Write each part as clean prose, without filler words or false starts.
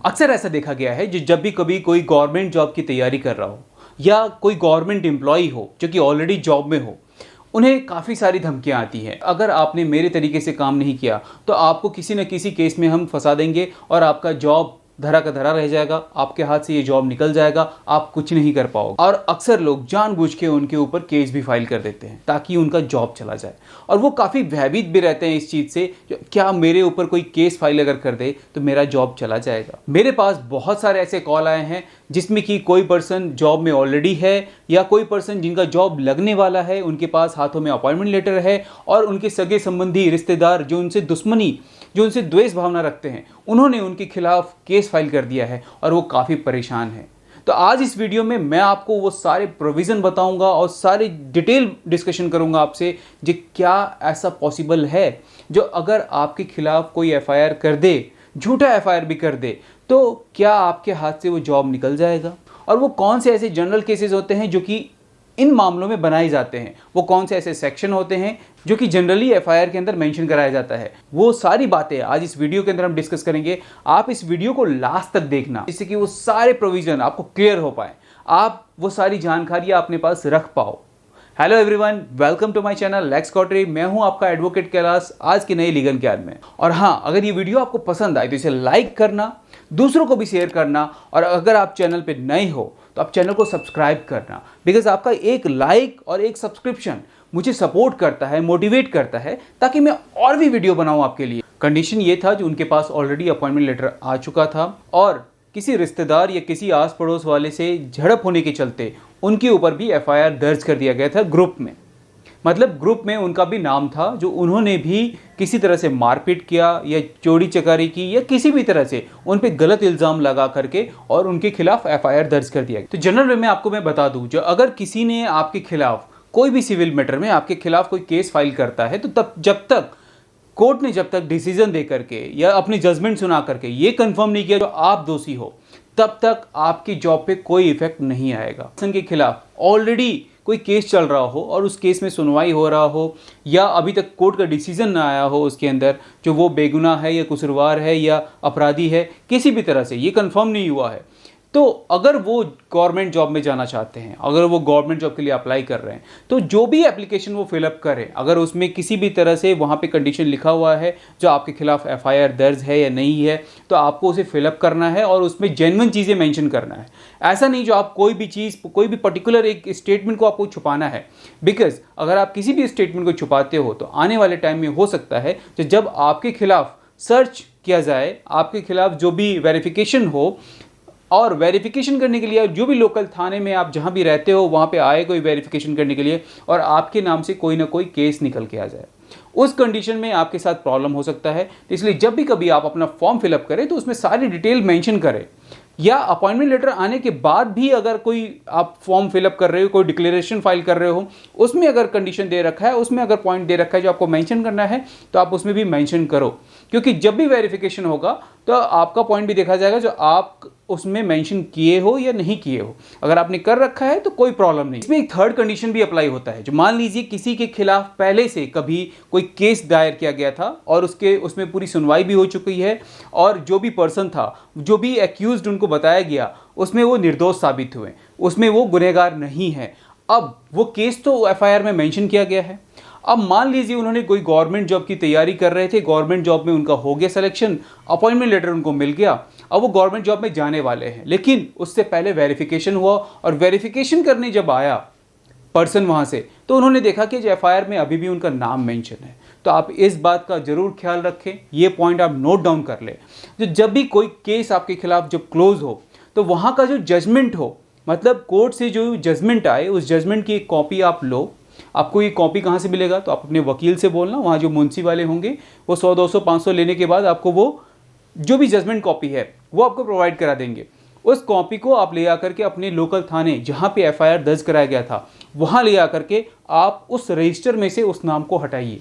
अक्सर ऐसा देखा गया है जब भी कभी कोई गवर्नमेंट जॉब की तैयारी कर रहा हो या कोई गवर्नमेंट एम्प्लॉय हो जो कि ऑलरेडी जॉब में हो, उन्हें काफ़ी सारी धमकियां आती हैं। अगर आपने मेरे तरीके से काम नहीं किया तो आपको किसी न किसी केस में हम फंसा देंगे और आपका जॉब धरा का धरा रह जाएगा, आपके हाथ से ये जॉब निकल जाएगा, आप कुछ नहीं कर पाओगे। और अक्सर लोग जानबूझ के उनके ऊपर केस भी फाइल कर देते हैं ताकि उनका जॉब चला जाए, और वो काफ़ी भयभीत भी रहते हैं इस चीज़ से, क्या मेरे ऊपर कोई केस फाइल अगर कर दे तो मेरा जॉब चला जाएगा। मेरे पास बहुत सारे ऐसे कॉल आए हैं जिसमें कि कोई पर्सन जॉब में ऑलरेडी है या कोई पर्सन जिनका जॉब लगने वाला है, उनके पास हाथों में अपॉइंटमेंट लेटर है और उनके सगे संबंधी रिश्तेदार जो उनसे दुश्मनी, जो उनसे द्वेष भावना रखते हैं, उन्होंने उनके खिलाफ केस फाइल कर दिया है और वो काफ़ी परेशान है। तो आज इस वीडियो में मैं आपको वो सारे प्रोविज़न बताऊंगा और सारे डिटेल डिस्कशन करूंगा आपसे कि क्या ऐसा पॉसिबल है जो अगर आपके खिलाफ कोई एफआईआर कर दे, झूठा एफआईआर भी कर दे, तो क्या आपके हाथ से वो जॉब निकल जाएगा। और वो कौन से ऐसे जनरल केसेस होते हैं जो कि इन मामलों में बनाए जाते हैं, वो कौन से ऐसे सेक्शन होते हैं जो कि जनरली एफआईआर के अंदर मेंशन कराया जाता है, वो सारी बातें आज इस वीडियो के अंदर हम डिस्कस करेंगे। आप इस वीडियो को लास्ट तक देखना जिससे कि वो सारे प्रोविजन आपको क्लियर हो पाए, आप वो सारी जानकारियां अपने पास रख पाओ। Hello everyone, welcome to my channel लेक्स कॉटरी। मैं हूं आपका एडवोकेट कैलाश आज की नई लीगल ज्ञान में। और हाँ, अगर ये वीडियो आपको पसंद आए तो इसे लाइक करना, दूसरों को भी शेयर करना, और अगर आप चैनल पे नए हो तो आप चैनल को सब्सक्राइब करना, बिकॉज आपका एक लाइक और एक सब्सक्रिप्शन मुझे सपोर्ट करता है, मोटिवेट करता है ताकि मैं और भी वीडियो बनाऊं आपके लिए। कंडीशन ये था जो उनके पास ऑलरेडी अपॉइंटमेंट लेटर आ चुका था और किसी रिश्तेदार या किसी आस पड़ोस वाले से झड़प होने के चलते उनके ऊपर भी एफआईआर दर्ज कर दिया गया था ग्रुप में। मतलब ग्रुप में उनका भी नाम था, जो उन्होंने भी किसी तरह से मारपीट किया या चोरी चकारी की या किसी भी तरह से उन पे गलत इल्ज़ाम लगा करके और उनके खिलाफ एफआईआर दर्ज कर दिया गया। तो जनरल वे में आपको मैं बता दूं, जो अगर किसी ने आपके खिलाफ कोई भी सिविल मैटर में आपके खिलाफ कोई केस फाइल करता है तो तब जब तक कोर्ट ने जब तक डिसीजन दे करके या अपनी जजमेंट सुना करके ये कंफर्म नहीं किया जो आप दोषी हो, तब तक आपकी जॉब पे कोई इफेक्ट नहीं आएगा। पर्सन के खिलाफ ऑलरेडी कोई केस चल रहा हो और उस केस में सुनवाई हो रहा हो या अभी तक कोर्ट का डिसीजन ना आया हो उसके अंदर, जो वो बेगुनाह है या कसूरवार है या अपराधी है, किसी भी तरह से ये कंफर्म नहीं हुआ है, तो अगर वो गवर्नमेंट जॉब में जाना चाहते हैं, अगर वो गवर्नमेंट जॉब के लिए अप्लाई कर रहे हैं, तो जो भी एप्लीकेशन वो फिलअप करें, अगर उसमें किसी भी तरह से वहाँ पे कंडीशन लिखा हुआ है जो आपके खिलाफ एफआईआर दर्ज है या नहीं है, तो आपको उसे फिलअप करना है और उसमें जेन्युइन चीज़ें मेंशन करना है। ऐसा नहीं जो आप कोई भी चीज़, कोई भी पर्टिकुलर एक स्टेटमेंट को आपको छुपाना है, बिकॉज अगर आप किसी भी स्टेटमेंट को छुपाते हो तो आने वाले टाइम में हो सकता है कि जब आपके खिलाफ सर्च किया जाए, आपके खिलाफ जो भी वेरिफिकेशन हो, और वेरिफिकेशन करने के लिए जो भी लोकल थाने में आप जहां भी रहते हो वहां पे आए कोई वेरिफिकेशन करने के लिए और आपके नाम से कोई ना कोई केस निकल के आ जाए, उस कंडीशन में आपके साथ प्रॉब्लम हो सकता है। इसलिए जब भी कभी आप अपना फॉर्म फिलअप करें तो उसमें सारी डिटेल मेंशन करें, या अपॉइंटमेंट लेटर आने के बाद भी अगर कोई आप फॉर्म फिलअप कर रहे हो, कोई डिक्लेरेशन फाइल कर रहे हो, उसमें अगर कंडीशन दे रखा है, उसमें अगर पॉइंट दे रखा है जो आपको मेंशन करना है, तो आप उसमें भी मेंशन करो, क्योंकि जब भी वेरिफिकेशन होगा तो आपका पॉइंट भी देखा जाएगा जो आप उसमें मेंशन किए हो या नहीं किए हो। अगर आपने कर रखा है तो कोई प्रॉब्लम नहीं। इसमें एक थर्ड कंडीशन भी अप्लाई होता है, जो मान लीजिए किसी के खिलाफ पहले से कभी कोई केस दायर किया गया था और उसमें पूरी सुनवाई भी हो चुकी है और जो भी पर्सन था, जो भी एक्यूज्ड उनको बताया गया, उसमें वो निर्दोष साबित हुए, उसमें वो गुनहगार नहीं है। अब वो केस तो एफआईआर में मेंशन किया गया है। अब मान लीजिए उन्होंने कोई गवर्नमेंट जॉब की तैयारी कर रहे थे, गवर्नमेंट जॉब में उनका हो गया सिलेक्शन, अपॉइंटमेंट लेटर उनको मिल गया, अब वो गवर्नमेंट जॉब में जाने वाले हैं, लेकिन उससे पहले वेरिफिकेशन हुआ और वेरिफिकेशन करने जब आया पर्सन वहाँ से, तो उन्होंने देखा कि जो एफआईआर में अभी भी उनका नाम मेंशन है। तो आप इस बात का जरूर ख्याल रखें, ये पॉइंट आप नोट डाउन कर लें। जो जब भी कोई केस आपके खिलाफ जब क्लोज हो तो वहाँ का जो जजमेंट हो, मतलब कोर्ट से जो जजमेंट आए, उस जजमेंट की एक कॉपी आप लो। आपको ये कॉपी कहाँ से मिलेगा, तो आप अपने वकील से बोलना, वहाँ जो मुंशी वाले होंगे वो 100, 200, 500 लेने के बाद आपको वो जो भी जजमेंट कॉपी है वो आपको प्रोवाइड करा देंगे। उस कॉपी को आप ले आकर के अपने लोकल थाने जहाँ पे एफआईआर दर्ज कराया गया था वहाँ ले आकर के आप उस रजिस्टर में से उस नाम को हटाइए।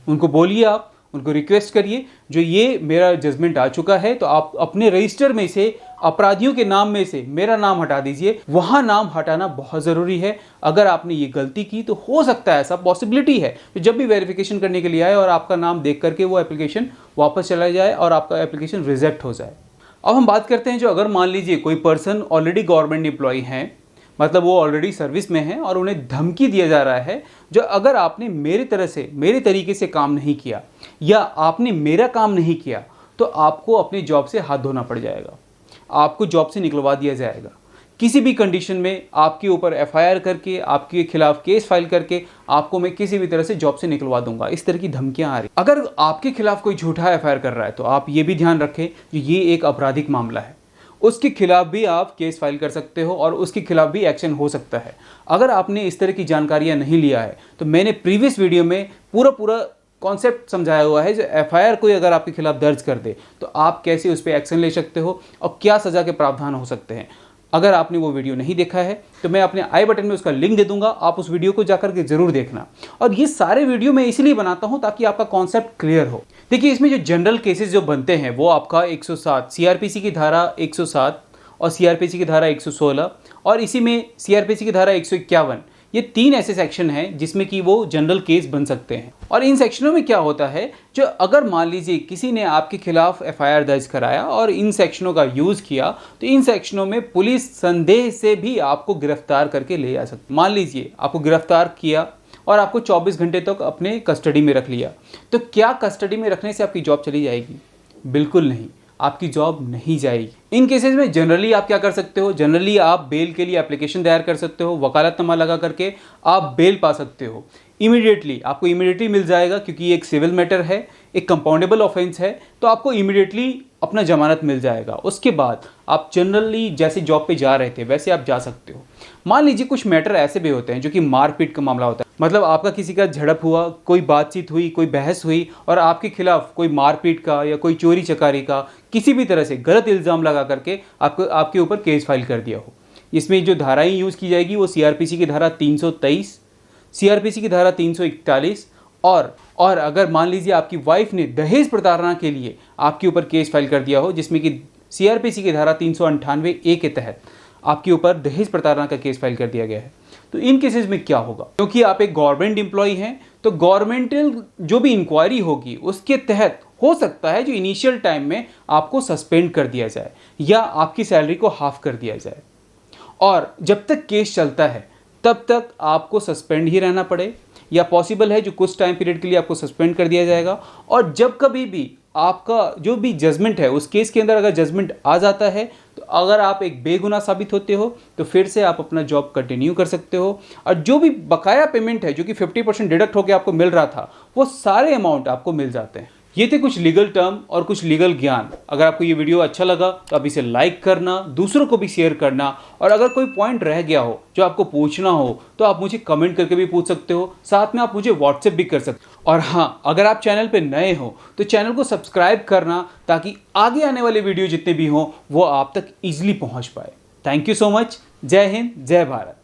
उनको बोलिए, आप उनको रिक्वेस्ट करिए, जो ये मेरा जजमेंट आ चुका है तो आप अपने रजिस्टर में से अपराधियों के नाम में से मेरा नाम हटा दीजिए। वहाँ नाम हटाना बहुत ज़रूरी है। अगर आपने ये गलती की तो हो सकता है, ऐसा पॉसिबिलिटी है, तो जब भी वेरिफिकेशन करने के लिए आए और आपका नाम देख करके वो एप्लीकेशन वापस चला जाए और आपका एप्लीकेशन रिजेक्ट हो जाए। अब हम बात करते हैं जो अगर मान लीजिए कोई पर्सन ऑलरेडी गवर्नमेंट एम्प्लॉय हैं, मतलब वो ऑलरेडी सर्विस में हैं और उन्हें धमकी दिया जा रहा है जो अगर आपने मेरे तरीके से काम नहीं किया या आपने मेरा काम नहीं किया तो आपको अपनी जॉब से हाथ धोना पड़ जाएगा, आपको जॉब से निकलवा दिया जाएगा। किसी भी कंडीशन में आपके ऊपर एफआईआर करके, आपके खिलाफ केस फाइल करके आपको मैं किसी भी तरह से जॉब से निकलवा दूंगा, इस तरह की धमकियां आ रही। अगर आपके खिलाफ कोई झूठा एफआईआर कर रहा है तो आप ये भी ध्यान रखें कि ये एक आपराधिक मामला है, उसके खिलाफ भी आप केस फाइल कर सकते हो और उसके खिलाफ भी एक्शन हो सकता है। अगर आपने इस तरह की जानकारियां नहीं लिया है तो मैंने प्रीवियस वीडियो में पूरा कॉन्सेप्ट समझाया हुआ है। जो एफआईआर कोई अगर आपके खिलाफ दर्ज कर दे तो आप कैसे उस पर एक्शन ले सकते हो और क्या सज़ा के प्रावधान हो सकते हैं। अगर आपने वो वीडियो नहीं देखा है तो मैं अपने आई बटन में उसका लिंक दे दूंगा, आप उस वीडियो को जाकर के जरूर देखना। और ये सारे वीडियो मैं इसलिए बनाता हूं ताकि आपका कॉन्सेप्ट क्लियर हो। देखिए, इसमें जो जनरल केसेस जो बनते हैं वो आपका 107 सीआरपीसी की धारा 107 और सीआरपीसी की धारा 116 और इसी में सीआरपीसी की धारा 151, ये 3 ऐसे सेक्शन हैं जिसमें कि वो जनरल केस बन सकते हैं। और इन सेक्शनों में क्या होता है, जो अगर मान लीजिए किसी ने आपके खिलाफ एफआईआर दर्ज कराया और इन सेक्शनों का यूज़ किया तो इन सेक्शनों में पुलिस संदेह से भी आपको गिरफ्तार करके ले जा सकती। मान लीजिए आपको गिरफ्तार किया और आपको 24 घंटे तक अपने कस्टडी में रख लिया, तो क्या कस्टडी में रखने से आपकी जॉब चली जाएगी? बिल्कुल नहीं, आपकी जॉब नहीं जाएगी। इन केसेस में जनरली आप क्या कर सकते हो, जनरली आप बेल के लिए एप्लीकेशन तैयार कर सकते हो, वकालतनामा लगा करके आप बेल पा सकते हो। इमीडिएटली आपको इमीडिएटली मिल जाएगा क्योंकि ये एक सिविल मैटर है, एक कंपाउंडेबल ऑफेंस है, तो आपको इमीडिएटली अपना जमानत मिल जाएगा। उसके बाद आप जनरली जैसे जॉब पे जा रहे थे वैसे आप जा सकते हो। मान लीजिए कुछ मैटर ऐसे भी होते हैं जो कि मारपीट का मामला होता है, मतलब आपका किसी का झड़प हुआ, कोई बातचीत हुई, कोई बहस हुई और आपके खिलाफ कोई मारपीट का या कोई चोरी चकारी का किसी भी तरह से गलत इल्ज़ाम लगा करके आपके ऊपर केस फाइल कर दिया हो। इसमें जो धाराएं यूज़ की जाएगी वो सीआरपीसी की धारा 323, सीआरपीसी की धारा 341 और अगर मान लीजिए आपकी वाइफ ने दहेज प्रताड़ना के लिए आपके ऊपर केस फाइल कर दिया हो जिसमें कि सीआरपीसी की धारा 398A के तहत आपके ऊपर दहेज प्रताड़ना का केस फाइल कर दिया गया है, तो इन केसेस में क्या होगा, क्योंकि आप एक गवर्नमेंट एम्प्लॉय हैं तो गवर्नमेंटल जो भी इंक्वायरी होगी उसके तहत हो सकता है जो इनिशियल टाइम में आपको सस्पेंड कर दिया जाए या आपकी सैलरी को हाफ कर दिया जाए। और जब तक केस चलता है तब तक आपको सस्पेंड ही रहना पड़े या पॉसिबल है जो कुछ टाइम पीरियड के लिए आपको सस्पेंड कर दिया जाएगा। और जब कभी भी आपका जो भी जजमेंट है उस केस के अंदर अगर जजमेंट आ जाता है तो अगर आप एक बेगुनाह साबित होते हो तो फिर से आप अपना जॉब कंटिन्यू कर सकते हो और जो भी बकाया पेमेंट है जो कि 50% डिडक्ट होकर आपको मिल रहा था वो सारे अमाउंट आपको मिल जाते हैं। ये थे कुछ लीगल टर्म और कुछ लीगल ज्ञान। अगर आपको ये वीडियो अच्छा लगा तो आप इसे लाइक करना, दूसरों को भी शेयर करना और अगर कोई पॉइंट रह गया हो जो आपको पूछना हो तो आप मुझे कमेंट करके भी पूछ सकते हो, साथ में आप मुझे व्हाट्सएप भी कर सकते हो। और हाँ, अगर आप चैनल पे नए हो तो चैनल को सब्सक्राइब करना ताकि आगे आने वाले वीडियो जितने भी हों वो आप तक ईजिली पहुँच पाए। Thank you so much. जय हिंद, जय भारत।